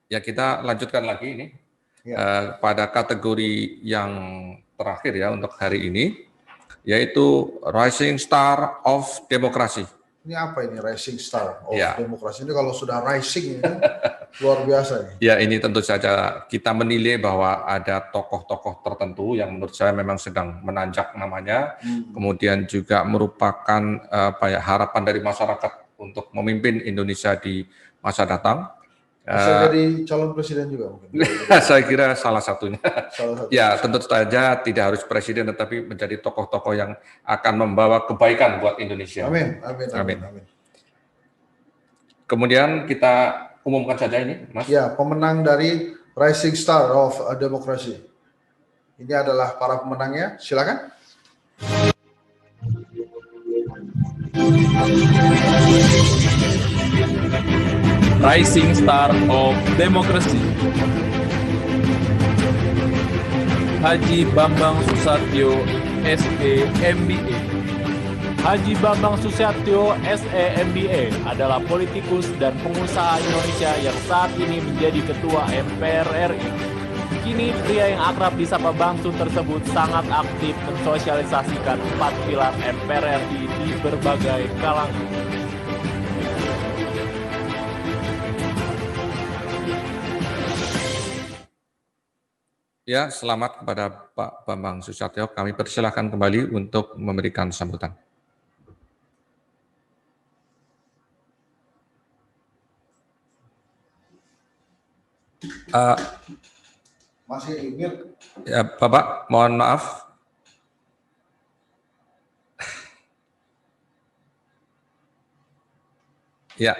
Ya, kita lanjutkan lagi ini Ya. pada kategori yang terakhir ya untuk hari ini, yaitu Rising Star of Democracy. Ini apa ini Rising Star of Ya. Democracy? Ini kalau sudah rising ini luar biasa nih. Ya, ini tentu saja kita menilai bahwa ada tokoh-tokoh tertentu yang menurut saya memang sedang menanjak namanya, kemudian juga merupakan harapan dari masyarakat untuk memimpin Indonesia di masa datang. Bisa jadi calon presiden juga mungkin. Saya kira salah satunya. Salah satu. Ya, tentu saja tidak harus presiden, tetapi menjadi tokoh-tokoh yang akan membawa kebaikan buat Indonesia. Amin, amin, amin, amin. Kemudian kita umumkan saja ini, Mas. Ya, pemenang dari Rising Star of Democracy. Ini adalah para pemenangnya. Silakan. Rising Star of Democracy, Haji Bambang Susatyo, SE MBA. Haji Bambang Susatyo, SE MBA adalah politikus dan pengusaha Indonesia yang saat ini menjadi Ketua MPR RI. Kini pria yang akrab disapa Bangsun tersebut sangat aktif mensosialisasikan 4 pilar MPR RI di berbagai kalangan. Ya, selamat kepada Pak Bambang Susatyo. Kami persilahkan kembali untuk memberikan sambutan. Masih ingat? Ya, Bapak, mohon maaf. Ya,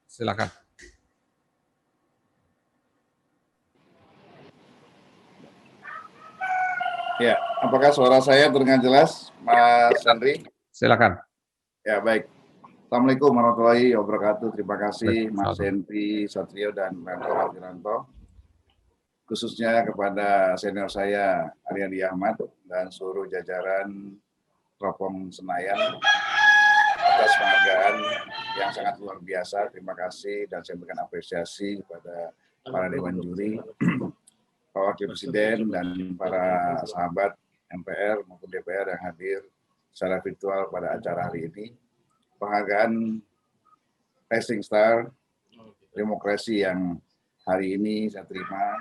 silakan. Ya, apakah suara saya terdengar jelas, Mas Andri? Silakan. Ya, baik. Assalamualaikum warahmatullahi wabarakatuh. Terima kasih Mas Henry Satrio dan Mentor Wiranto. Khususnya kepada senior saya Aryadi Ahmad dan seluruh jajaran Teropong Senayan atas penghargaan yang sangat luar biasa. Terima kasih dan saya berikan apresiasi kepada para dewan juri, Pak Wakil Presiden dan para sahabat MPR maupun DPR yang hadir secara virtual pada acara hari ini. Penghargaan Rising Star Demokrasi yang hari ini saya terima,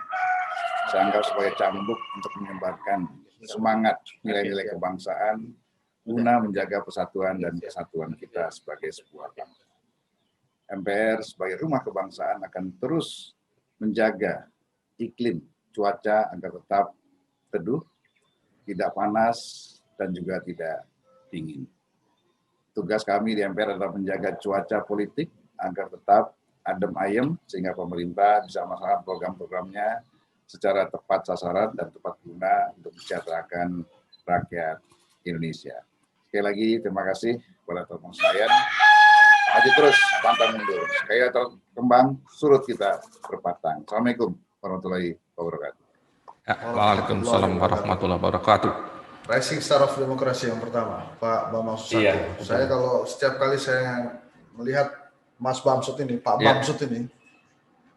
saya anggap sebagai cambuk untuk menyebarkan semangat nilai-nilai kebangsaan guna menjaga persatuan dan kesatuan kita sebagai sebuah bangsa. MPR sebagai rumah kebangsaan akan terus menjaga iklim cuaca agar tetap teduh, tidak panas, dan juga tidak dingin. Tugas kami di MPR adalah menjaga cuaca politik agar tetap adem ayem sehingga pemerintah bisa melaksanakan program-programnya secara tepat sasaran dan tepat guna untuk mensejahterakan rakyat Indonesia. Sekali lagi terima kasih kepada teman-teman sekalian. Maju terus, pantang mundur. Sekali terkembang, surut kita berpatang. Assalamualaikum warahmatullahi wabarakatuh. Waalaikumsalam warahmatullahi wabarakatuh. Rising Star of Demokrasi yang pertama, Pak Bambang Susatyo. Iya, saya kalau setiap kali saya melihat Mas Bamsud ini, Pak Bamsud ini,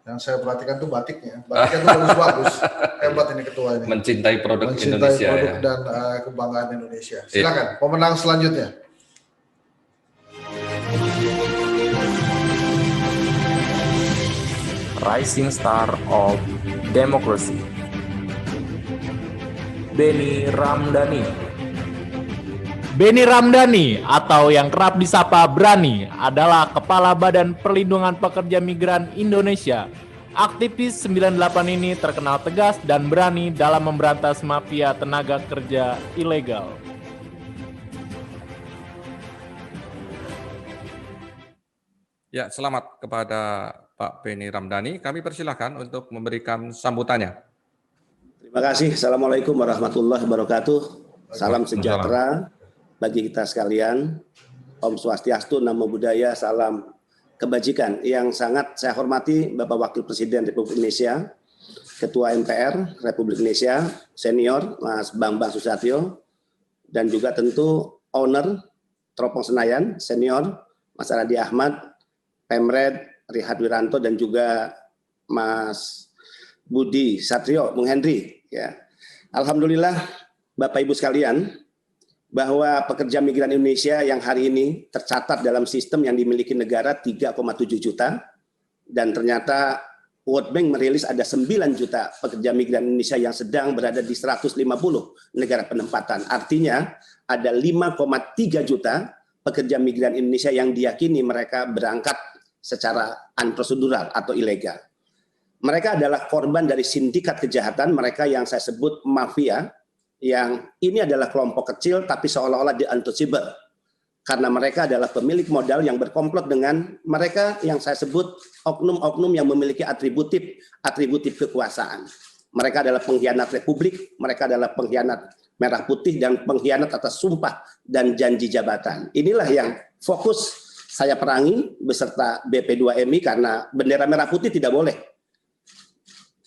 yang saya perhatikan tuh batiknya tuh bagus-bagus. Hebat ini ketua ini. Mencintai produk Mencintai Indonesia produk ya. dan kebanggaan Indonesia. Silakan, pemenang selanjutnya. Rising Star of Democracy, Beni Ramdhani. Beni Ramdhani atau yang kerap disapa Brani adalah Kepala Badan Perlindungan Pekerja Migran Indonesia. Aktivis 98 ini terkenal tegas dan berani dalam memberantas mafia tenaga kerja ilegal. Ya, selamat kepada Pak Beni Ramdhani. Kami persilahkan untuk memberikan sambutannya. Terima kasih. Assalamualaikum warahmatullahi wabarakatuh. Salam sejahtera bagi kita sekalian. Om Swastiastu, Namo Buddhaya, salam kebajikan. Yang sangat saya hormati Bapak Wakil Presiden Republik Indonesia, Ketua MPR Republik Indonesia, Senior Mas Bambang Susatyo, dan juga tentu Owner Teropong Senayan, Senior Mas Aryadi Ahmad, Pemred Rihad Wiranto, dan juga Mas Budi Satrio, Bung Henry. Ya. Alhamdulillah, Bapak Ibu sekalian, bahwa pekerja migran Indonesia yang hari ini tercatat dalam sistem yang dimiliki negara 3,7 juta, dan ternyata World Bank merilis ada 9 juta pekerja migran Indonesia yang sedang berada di 150 negara penempatan. Artinya ada 5,3 juta pekerja migran Indonesia yang diyakini mereka berangkat secara unprosedural atau ilegal. Mereka adalah korban dari sindikat kejahatan mereka yang saya sebut mafia, yang ini adalah kelompok kecil tapi seolah-olah untouchable. Karena mereka adalah pemilik modal yang berkomplot dengan mereka yang saya sebut oknum-oknum yang memiliki atributif kekuasaan. Mereka adalah pengkhianat republik, mereka adalah pengkhianat merah putih, dan pengkhianat atas sumpah dan janji jabatan. Inilah yang fokus saya perangi beserta BP2MI, karena bendera merah putih tidak boleh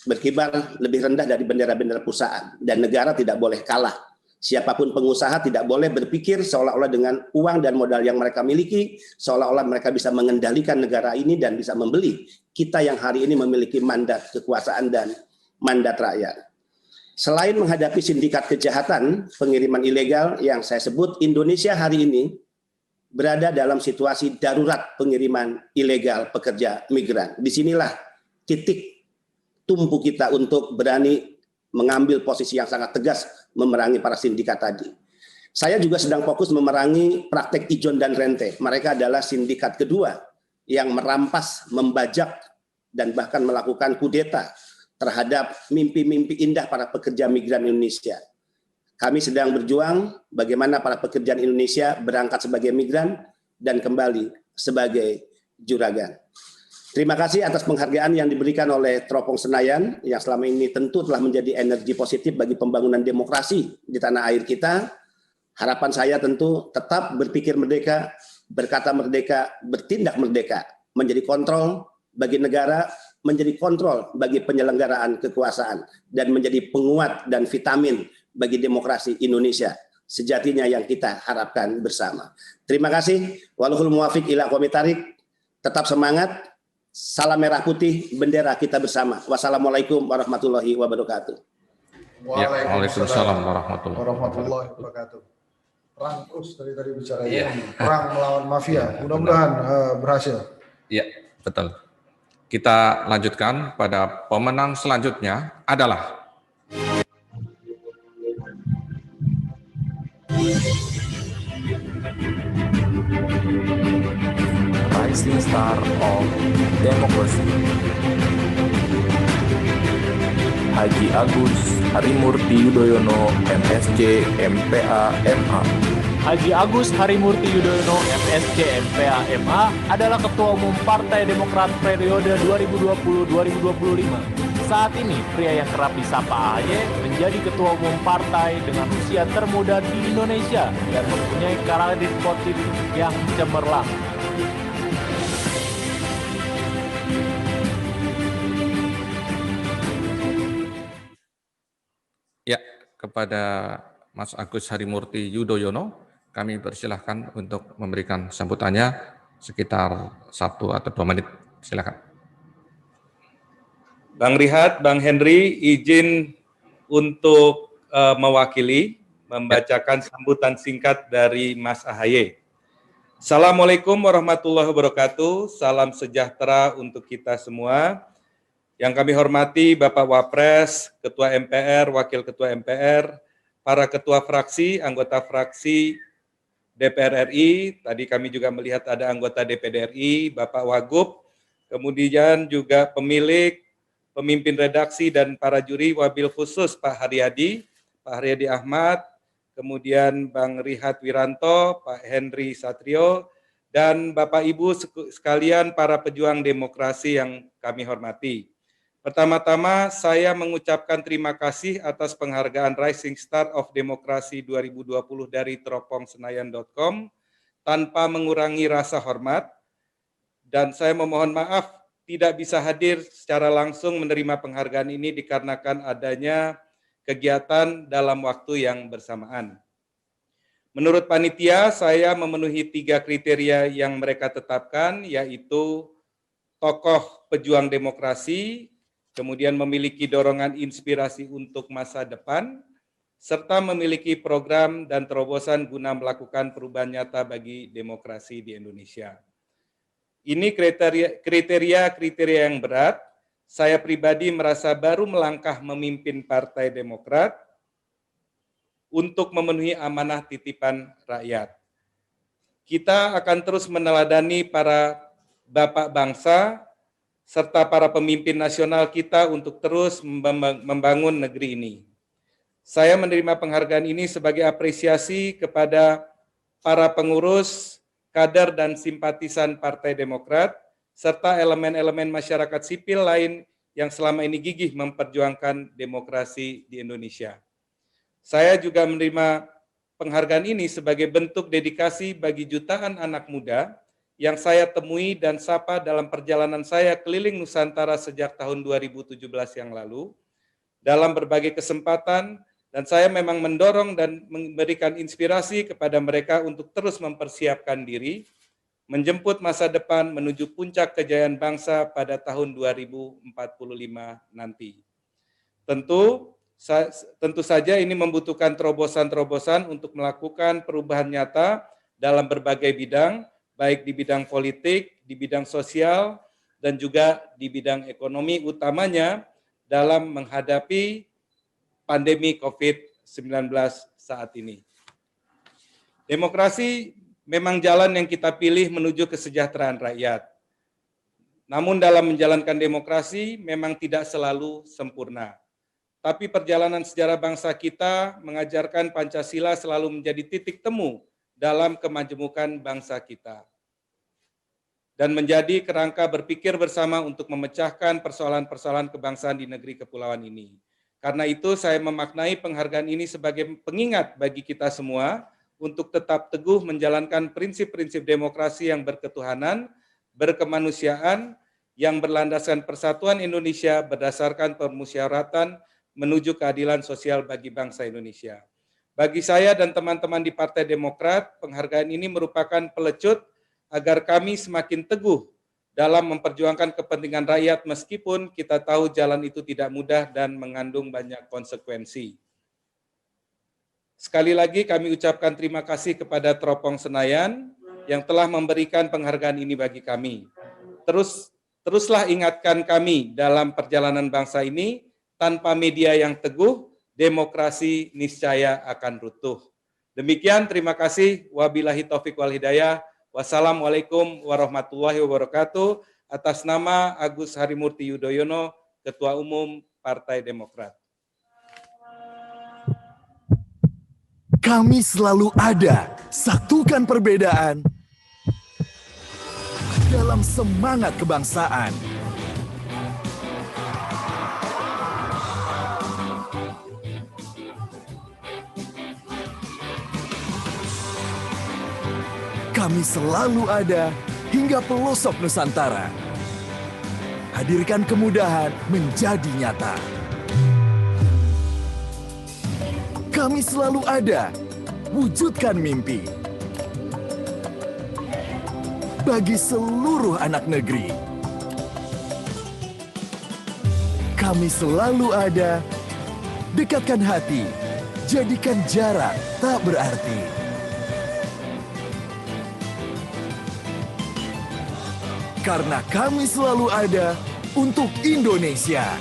berkibar lebih rendah dari bendera-bendera perusahaan, dan negara tidak boleh kalah. Siapapun pengusaha tidak boleh berpikir seolah-olah dengan uang dan modal yang mereka miliki, seolah-olah mereka bisa mengendalikan negara ini dan bisa membeli kita yang hari ini memiliki mandat kekuasaan dan mandat rakyat. Selain menghadapi sindikat kejahatan pengiriman ilegal yang saya sebut, Indonesia hari ini berada dalam situasi darurat pengiriman ilegal pekerja migran. Disinilah titik tumpu kita untuk berani mengambil posisi yang sangat tegas memerangi para sindikat tadi. Saya juga sedang fokus memerangi praktek ijon dan rente. Mereka adalah sindikat kedua yang merampas, membajak, dan bahkan melakukan kudeta terhadap mimpi-mimpi indah para pekerja migran Indonesia. Kami sedang berjuang bagaimana para pekerja Indonesia berangkat sebagai migran dan kembali sebagai juragan. Terima kasih atas penghargaan yang diberikan oleh Teropong Senayan yang selama ini tentu telah menjadi energi positif bagi pembangunan demokrasi di tanah air kita. Harapan saya tentu tetap berpikir merdeka, berkata merdeka, bertindak merdeka, menjadi kontrol bagi negara, menjadi kontrol bagi penyelenggaraan kekuasaan, dan menjadi penguat dan vitamin bagi demokrasi Indonesia sejatinya yang kita harapkan bersama. Terima kasih. Wallahul muwafiq ila aqwamit thariq. Tetap semangat. Salam merah putih, bendera kita bersama. Wassalamualaikum warahmatullahi wabarakatuh. Waalaikumsalam warahmatullahi wabarakatuh. Perang terus tadi bicara ini. Perang melawan mafia. Mudah-mudahan berhasil. Iya, betul. Kita lanjutkan pada pemenang selanjutnya adalah Rising Star of Democracy, Haji Agus Harimurti Yudhoyono, MSc, MPA, MA. Haji Agus Harimurti Yudhoyono, MSc, MPA, MA adalah Ketua Umum Partai Demokrat periode 2020-2025. Saat ini, pria yang kerap disapa AHY menjadi Ketua Umum Partai dengan usia termuda di Indonesia dan mempunyai karir politik yang cemerlang. ya kepada Mas Agus Harimurti Yudhoyono, kami persilahkan untuk memberikan sambutannya sekitar 1 atau 2 menit. Silakan. Bang Rihat, Bang Henry, izin untuk mewakili, membacakan sambutan singkat dari Mas AHY. Assalamualaikum warahmatullahi wabarakatuh, salam sejahtera untuk kita semua. Yang kami hormati Bapak Wapres, Ketua MPR, Wakil Ketua MPR, para Ketua Fraksi, anggota Fraksi DPR RI, tadi kami juga melihat ada anggota DPD RI, Bapak Wagub, kemudian juga pemimpin redaksi dan para juri, wabil khusus Pak Haryadi Ahmad, kemudian Bang Rihat Wiranto, Pak Henry Satrio, dan Bapak Ibu sekalian para pejuang demokrasi yang kami hormati. Pertama-tama saya mengucapkan terima kasih atas penghargaan Rising Star of Democracy 2020 dari teropongsenayan.com tanpa mengurangi rasa hormat, dan saya memohon maaf tidak bisa hadir secara langsung menerima penghargaan ini dikarenakan adanya kegiatan dalam waktu yang bersamaan. Menurut panitia, saya memenuhi 3 kriteria yang mereka tetapkan, yaitu tokoh pejuang demokrasi, kemudian memiliki dorongan inspirasi untuk masa depan, serta memiliki program dan terobosan guna melakukan perubahan nyata bagi demokrasi di Indonesia. Ini kriteria yang berat. Saya pribadi merasa baru melangkah memimpin Partai Demokrat untuk memenuhi amanah titipan rakyat. Kita akan terus meneladani para bapak bangsa serta para pemimpin nasional kita untuk terus membangun negeri ini. Saya menerima penghargaan ini sebagai apresiasi kepada para pengurus, kader dan simpatisan Partai Demokrat, serta elemen-elemen masyarakat sipil lain yang selama ini gigih memperjuangkan demokrasi di Indonesia. Saya juga menerima penghargaan ini sebagai bentuk dedikasi bagi jutaan anak muda yang saya temui dan sapa dalam perjalanan saya keliling Nusantara sejak tahun 2017 yang lalu, dalam berbagai kesempatan, dan saya memang mendorong dan memberikan inspirasi kepada mereka untuk terus mempersiapkan diri, menjemput masa depan menuju puncak kejayaan bangsa pada tahun 2045 nanti. Tentu saja ini membutuhkan terobosan-terobosan untuk melakukan perubahan nyata dalam berbagai bidang, baik di bidang politik, di bidang sosial, dan juga di bidang ekonomi, utamanya dalam menghadapi pandemi COVID-19 saat ini. Demokrasi memang jalan yang kita pilih menuju kesejahteraan rakyat. Namun dalam menjalankan demokrasi memang tidak selalu sempurna. Tapi perjalanan sejarah bangsa kita mengajarkan Pancasila selalu menjadi titik temu dalam kemajemukan bangsa kita. Dan menjadi kerangka berpikir bersama untuk memecahkan persoalan-persoalan kebangsaan di negeri kepulauan ini. Karena itu saya memaknai penghargaan ini sebagai pengingat bagi kita semua untuk tetap teguh menjalankan prinsip-prinsip demokrasi yang berketuhanan, berkemanusiaan, yang berlandaskan persatuan Indonesia berdasarkan permusyawaratan menuju keadilan sosial bagi bangsa Indonesia. Bagi saya dan teman-teman di Partai Demokrat, penghargaan ini merupakan pelecut agar kami semakin teguh dalam memperjuangkan kepentingan rakyat meskipun kita tahu jalan itu tidak mudah dan mengandung banyak konsekuensi. Sekali lagi kami ucapkan terima kasih kepada Teropong Senayan yang telah memberikan penghargaan ini bagi kami. Teruslah ingatkan kami dalam perjalanan bangsa ini, tanpa media yang teguh, demokrasi niscaya akan runtuh. Demikian, terima kasih. Wabillahi taufiq wal hidayah. Wassalamualaikum warahmatullahi wabarakatuh. Atas nama Agus Harimurti Yudhoyono, Ketua Umum Partai Demokrat. Kami selalu ada, satukan perbedaan dalam semangat kebangsaan. Kami selalu ada hingga pelosok Nusantara. Hadirkan kemudahan menjadi nyata. Kami selalu ada, wujudkan mimpi. Bagi seluruh anak negeri. Kami selalu ada, dekatkan hati, jadikan jarak tak berarti. Karena kami selalu ada untuk Indonesia.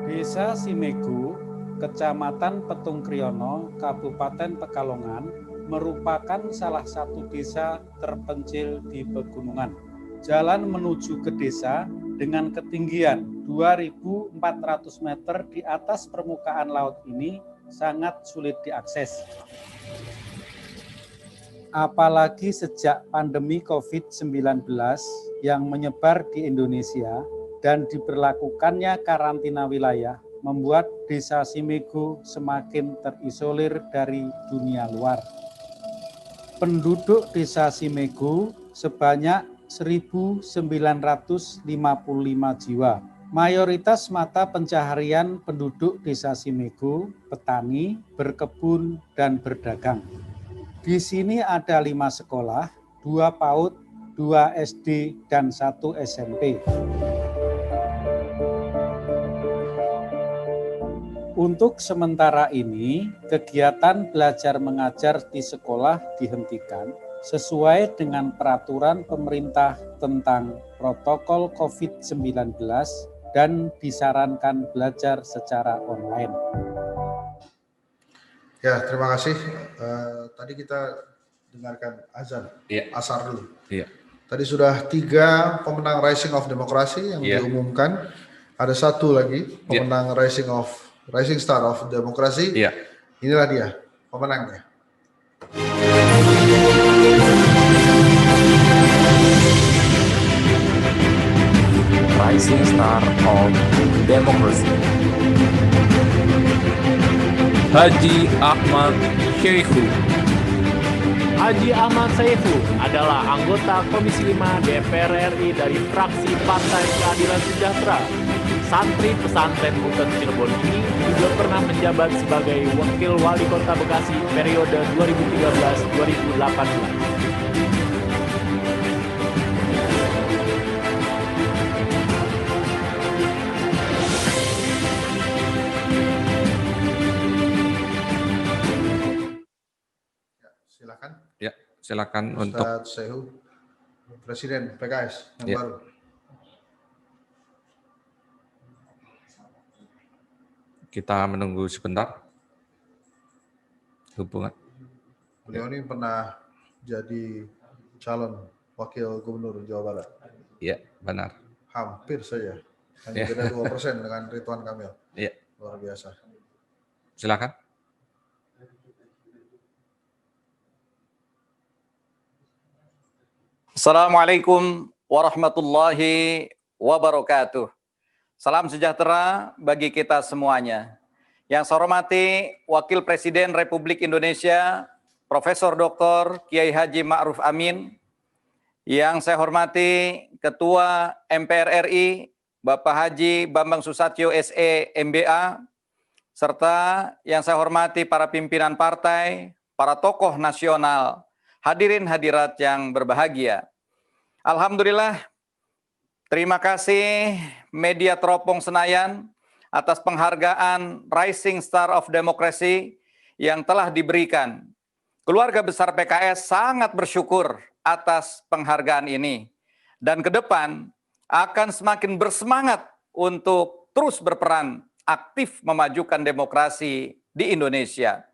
Desa Simegu, Kecamatan Petung Kriono, Kabupaten Pekalongan, merupakan salah satu desa terpencil di pegunungan. Jalan menuju ke desa dengan ketinggian 2.400 meter di atas permukaan laut ini sangat sulit diakses. Apalagi sejak pandemi COVID-19 yang menyebar di Indonesia dan diberlakukannya karantina wilayah membuat Desa Simegu semakin terisolir dari dunia luar. Penduduk Desa Simegu sebanyak 1.955 jiwa Mayoritas mata pencaharian penduduk Desa Simego, petani, berkebun, dan berdagang. Di sini ada 5 sekolah, 2 PAUD, 2 SD, dan 1 SMP. Untuk sementara ini, kegiatan belajar mengajar di sekolah dihentikan sesuai dengan peraturan pemerintah tentang protokol COVID-19 dan disarankan belajar secara online. Ya, terima kasih. Tadi kita dengarkan azan, asar dulu. Tadi sudah 3 pemenang Rising of Demokrasi yang diumumkan. Ada 1 lagi pemenang Rising Star of Demokrasi. Inilah dia pemenangnya. Rising Star of Democracy, Haji Ahmad Syaihu. Haji Ahmad Syaihu adalah anggota Komisi 5 DPR RI dari fraksi Partai Keadilan Sejahtera. Santri pesantren Butet Cirebon ini juga pernah menjabat sebagai Wakil Wali Kota Bekasi periode 2013-2018. Silakan. Ya, silakan untuk Ustadz Syaihu, Presiden PKS yang baru. kita menunggu sebentar. Hubungan. Beliau ini pernah jadi calon Wakil Gubernur Jawa Barat. Iya, benar. Hampir saja. Hanya beda 2% dengan Ridwan Kamil. Iya. Luar biasa. Silakan. Assalamualaikum warahmatullahi wabarakatuh. Salam sejahtera bagi kita semuanya. Yang saya hormati Wakil Presiden Republik Indonesia, Profesor Dr. Kiai Haji Ma'ruf Amin. Yang saya hormati Ketua MPR RI, Bapak Haji Bambang Susatyo SE MBA, serta yang saya hormati para pimpinan partai, para tokoh nasional, hadirin hadirat yang berbahagia. Alhamdulillah, terima kasih media Teropong Senayan atas penghargaan Rising Star of Democracy yang telah diberikan. Keluarga besar PKS sangat bersyukur atas penghargaan ini. Dan ke depan akan semakin bersemangat untuk terus berperan aktif memajukan demokrasi di Indonesia.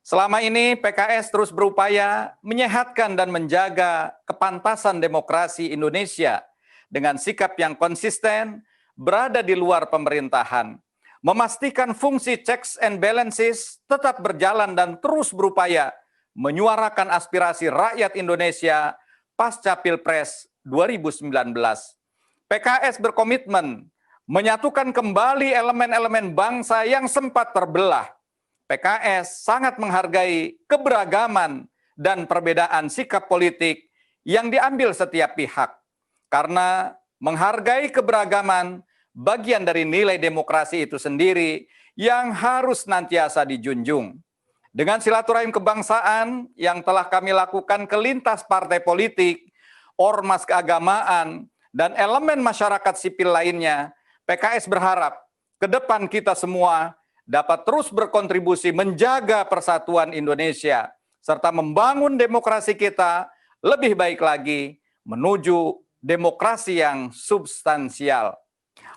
Selama ini PKS terus berupaya menyehatkan dan menjaga kepantasan demokrasi Indonesia dengan sikap yang konsisten, berada di luar pemerintahan, memastikan fungsi checks and balances tetap berjalan dan terus berupaya menyuarakan aspirasi rakyat Indonesia pasca Pilpres 2019. PKS berkomitmen menyatukan kembali elemen-elemen bangsa yang sempat terbelah. PKS sangat menghargai keberagaman dan perbedaan sikap politik yang diambil setiap pihak. Karena menghargai keberagaman bagian dari nilai demokrasi itu sendiri yang harus senantiasa dijunjung. Dengan silaturahim kebangsaan yang telah kami lakukan ke lintas partai politik, ormas keagamaan, dan elemen masyarakat sipil lainnya, PKS berharap ke depan kita semua dapat terus berkontribusi menjaga persatuan Indonesia, serta membangun demokrasi kita lebih baik lagi menuju demokrasi yang substansial.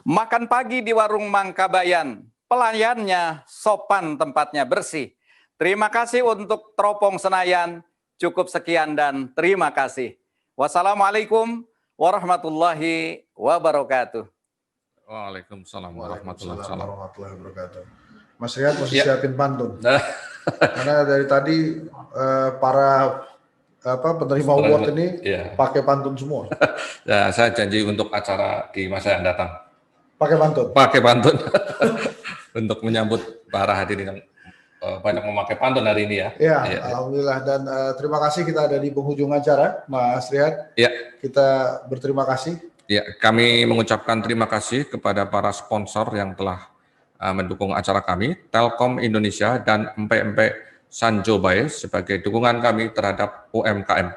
Makan pagi di warung Mangkabayan, pelayannya sopan, tempatnya bersih. Terima kasih untuk Teropong Senayan, cukup sekian dan terima kasih. Wassalamualaikum warahmatullahi wabarakatuh. Waalaikumsalam warahmatullahi wabarakatuh. Mas Riyad mesti siapin pantun. Karena dari tadi para penerima award ini pakai pantun semua. Ya, saya janji untuk acara di masa yang datang. Pakai pantun? Pakai pantun. Untuk menyambut para hadirin yang banyak memakai pantun hari ini ya. Ya, alhamdulillah. Dan terima kasih kita ada di penghujung acara, Mas Riyad. Ya. Kita berterima kasih Ya, kami mengucapkan terima kasih kepada para sponsor yang telah mendukung acara kami, Telkom Indonesia dan Empek-Empek Sanjo Bae sebagai dukungan kami terhadap UMKM.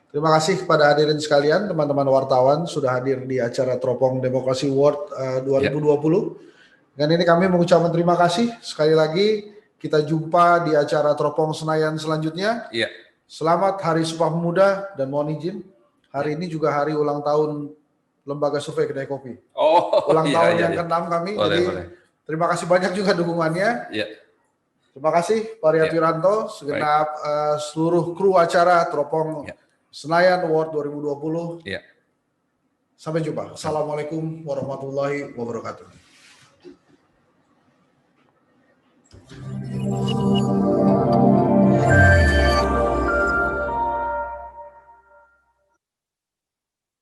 Terima kasih kepada hadirin sekalian, teman-teman wartawan sudah hadir di acara Teropong Demokrasi World 2020. Dan ini kami mengucapkan terima kasih. Sekali lagi kita jumpa di acara Teropong Senayan selanjutnya. Ya. Selamat Hari Sumpah Pemuda dan mohon izin, hari ini juga hari ulang tahun Lembaga Survei Kedai Kopi. Ulang tahun yang ke-6 kami. Jadi terima kasih banyak juga dukungannya. Ya. Terima kasih Pak Riyad Wiranto, segenap seluruh kru acara Teropong Senayan Award 2020. Ya. Sampai jumpa. Assalamualaikum warahmatullahi wabarakatuh.